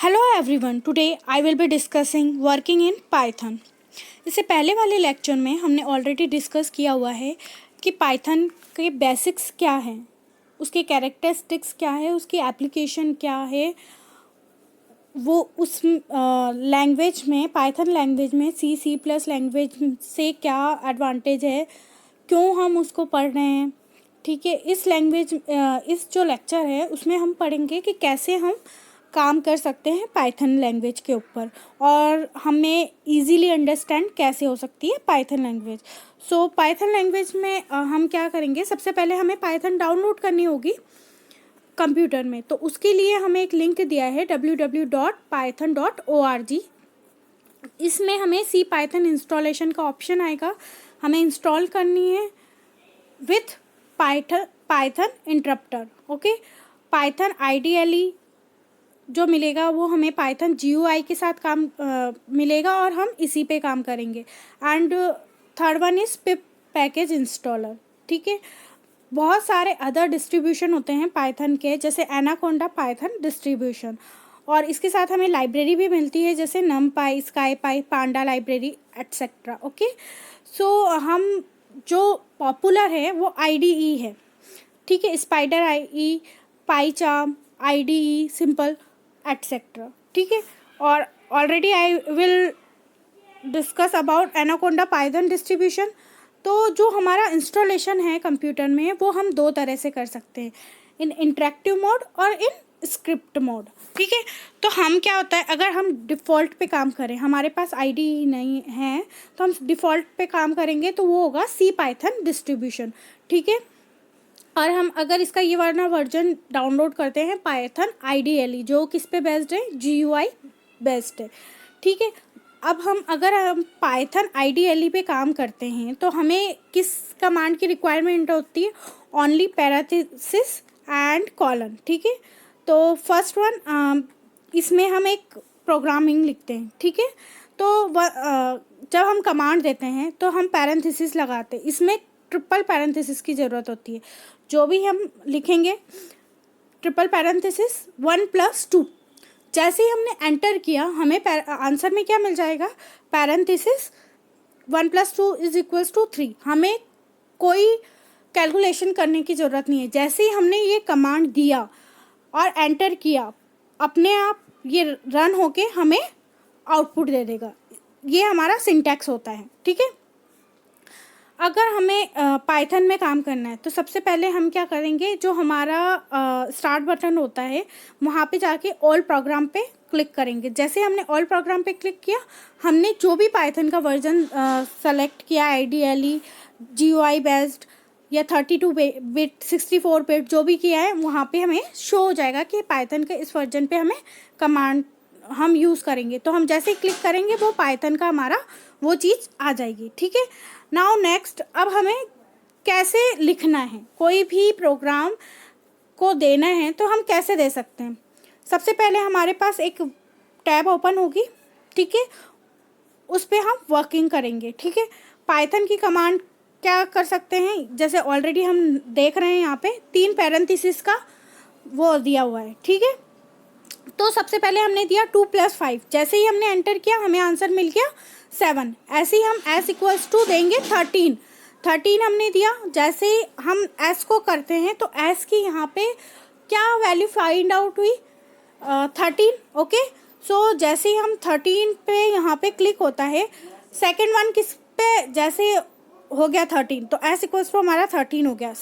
Hello everyone, today I will be discussing working in Python. इससे पहले वाले lecture में हमने ऑलरेडी डिस्कस किया हुआ है कि पाइथन के बेसिक्स क्या हैं, उसके कैरेक्टरिस्टिक्स क्या है, उसकी एप्लीकेशन क्या है। वो उस लैंग्वेज में, पाइथन लैंग्वेज में सी प्लस लैंग्वेज से क्या एडवांटेज है, क्यों हम उसको पढ़ रहे हैं। ठीक है, इस जो लेक्चर है उसमें हम पढ़ेंगे कि कैसे हम काम कर सकते हैं पाइथन लैंग्वेज के ऊपर और हमें इजीली अंडरस्टैंड कैसे हो सकती है पाइथन लैंग्वेज। सो पाइथन लैंग्वेज में हम क्या करेंगे, सबसे पहले हमें पाइथन डाउनलोड करनी होगी कंप्यूटर में। तो उसके लिए हमें एक लिंक दिया है www.python.org। इसमें हमें सी पाइथन इंस्टॉलेशन का ऑप्शन आएगा, हमें इंस्टॉल करनी है with Python interrupter. Okay, Python ideally जो मिलेगा वो हमें पाइथन GUI के साथ काम मिलेगा और हम इसी पे काम करेंगे। And third one is pip package installer. ठीक है, बहुत सारे अदर डिस्ट्रीब्यूशन होते हैं पाइथन के, जैसे एनाकोंडा पाइथन डिस्ट्रीब्यूशन, और इसके साथ हमें लाइब्रेरी भी मिलती है जैसे नमपाई, स्काईपाई, पांडा लाइब्रेरी एट्सेट्रा। ओके, सो हम जो पॉपुलर है वो IDE है। ठीक है, spider IE, पाईचार्म, IDE, simple etcetera. ठीक है, और already I will discuss about anaconda Python distribution. तो जो हमारा इंस्टॉलेशन है कंप्यूटर में वो हम दो तरह से कर सकते हैं, इन इंटरेक्टिव मोड और इन स्क्रिप्ट मोड। ठीक है, तो हम क्या होता है, अगर हम डिफ़ॉल्ट पे काम करें, हमारे पास IDE नहीं है तो हम डिफ़ॉल्ट पे काम करेंगे तो वो होगा सी पाइथन डिस्ट्रीब्यूशन। ठीक है, और हम अगर इसका ये वाला वर्जन डाउनलोड करते हैं पाइथन आइडियली, जो किस पे बेस्ड है, GUI बेस्ड है। ठीक है, अब अगर हम पाइथन आइडियली पे काम करते हैं तो हमें किस कमांड की रिक्वायरमेंट होती है, ओनली पैरेंथेसिस एंड कॉलन। ठीक है, तो फर्स्ट वन, इसमें हम एक प्रोग्रामिंग लिखते हैं। ठीक है, तो जब हम कमांड देते हैं तो हम पैरेंथेसिस लगाते हैं, इसमें ट्रिपल पैरेंथेसिस की ज़रूरत होती है। जो भी हम लिखेंगे ट्रिपल पैरेंथेसिस 1+2, जैसे ही हमने एंटर किया हमें आंसर में क्या मिल जाएगा, पैरेंथेसिस 1+2 = 3। हमें कोई कैलकुलेशन करने की ज़रूरत नहीं है, जैसे ही हमने ये कमांड दिया और एंटर किया अपने आप ये रन होके हमें आउटपुट दे देगा। ये हमारा सिंटैक्स होता है। ठीक है, अगर हमें पाइथन में काम करना है तो सबसे पहले हम क्या करेंगे, जो हमारा स्टार्ट बटन होता है वहाँ पे जाके ऑल प्रोग्राम पे क्लिक करेंगे। जैसे हमने ऑल प्रोग्राम पे क्लिक किया, हमने जो भी पाइथन का वर्जन सेलेक्ट किया, आइडियली GUI बेस्ड या 32 बिट 64 बिट जो भी किया है, वहाँ पे हमें शो हो जाएगा कि पाइथन के इस वर्जन पे हमें कमांड हम यूज़ करेंगे। तो हम जैसे क्लिक करेंगे वो पाइथन का हमारा वो चीज़ आ जाएगी। ठीक है, नाउ नेक्स्ट, अब हमें कैसे लिखना है, कोई भी प्रोग्राम को देना है तो हम कैसे दे सकते हैं। सबसे पहले हमारे पास एक टैब ओपन होगी। ठीक है, उस पर हम वर्किंग करेंगे। ठीक है, पाइथन की कमांड क्या कर सकते हैं, जैसे ऑलरेडी हम देख रहे हैं यहाँ पे 3 पैरेंथेसिस का वो दिया हुआ है। ठीक है, तो सबसे पहले हमने दिया 2 + 5, जैसे ही हमने एंटर किया हमें आंसर मिल गया 7। ऐसे ही हम S = देंगे 13 हमने दिया। जैसे ही हम S को करते हैं तो S की यहाँ पे क्या वैल्यू फाइंड आउट हुई, 13। ओके, सो जैसे ही हम 13 पे यहाँ पे क्लिक होता है, सेकेंड वन किस पे, जैसे हो गया 13 तो S = हमारा 13 हो गया।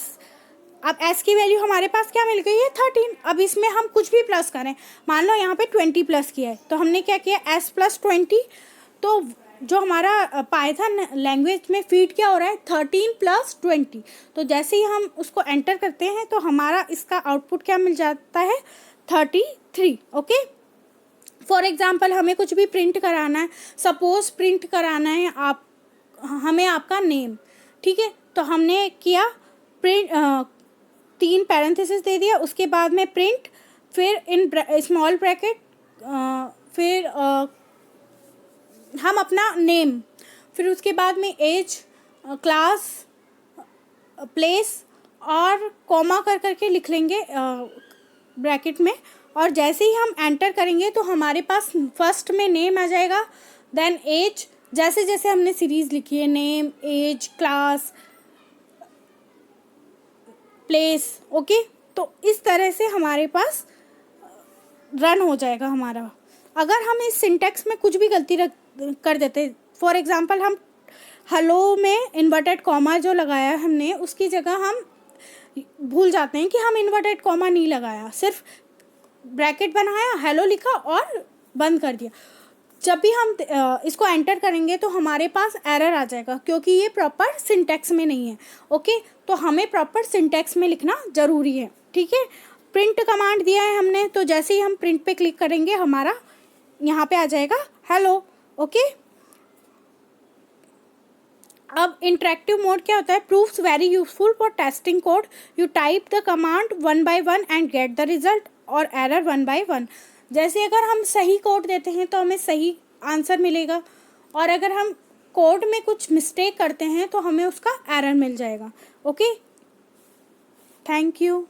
अब S की वैल्यू हमारे पास क्या मिल गई है, 13। अब इसमें हम कुछ भी प्लस करें, मान लो यहाँ पे 20 प्लस किया है तो हमने क्या किया, S + 20। तो जो हमारा पाइथन लैंग्वेज में फीड क्या हो रहा है, 13 + 20। तो जैसे ही हम उसको एंटर करते हैं तो हमारा इसका आउटपुट क्या मिल जाता है, 33। ओके, फॉर एग्जाम्पल हमें कुछ भी प्रिंट कराना है, सपोज प्रिंट कराना है हमें आपका नेम। ठीक है, तो हमने किया प्रिंट, 3 पैरेंथेसिस दे दिया, उसके बाद में प्रिंट, फिर इन स्मॉल ब्रैकेट, फिर हम अपना नेम, फिर उसके बाद में एज, क्लास, प्लेस और कॉमा कर करके लिख लेंगे ब्रैकेट में, और जैसे ही हम एंटर करेंगे तो हमारे पास फर्स्ट में नेम आ जाएगा, देन एज, जैसे जैसे हमने सीरीज़ लिखी है, name, age, class, place, okay. तो इस तरह से हमारे पास रन हो जाएगा हमारा। अगर हम इस सिंटेक्स में कुछ भी गलती कर देते, फॉर एग्जांपल हम हेलो में इन्वर्टेड कॉमा जो लगाया हमने उसकी जगह हम भूल जाते हैं कि हम इन्वर्टेड कॉमा नहीं लगाया, सिर्फ ब्रैकेट बनाया, हेलो लिखा और बंद कर दिया। जब भी हम इसको एंटर करेंगे तो हमारे पास एरर आ जाएगा, क्योंकि ये प्रॉपर सिंटेक्स में नहीं है, ओके। तो हमें प्रॉपर सिंटेक्स में लिखना ज़रूरी है, ठीक है। प्रिंट कमांड दिया है हमने, तो जैसे ही हम प्रिंट पे क्लिक करेंगे हमारा यहाँ पे आ जाएगा हेलो, ओके। अब इंटरेक्टिव मोड क्या होता है? Proves very useful for testing code. You type the command 1 by 1 and get the result, और एरर 1 by 1। जैसे अगर हम सही कोड देते हैं तो हमें सही आंसर मिलेगा, और अगर हम कोड में कुछ मिस्टेक करते हैं तो हमें उसका एरर मिल जाएगा, ओके। Thank you.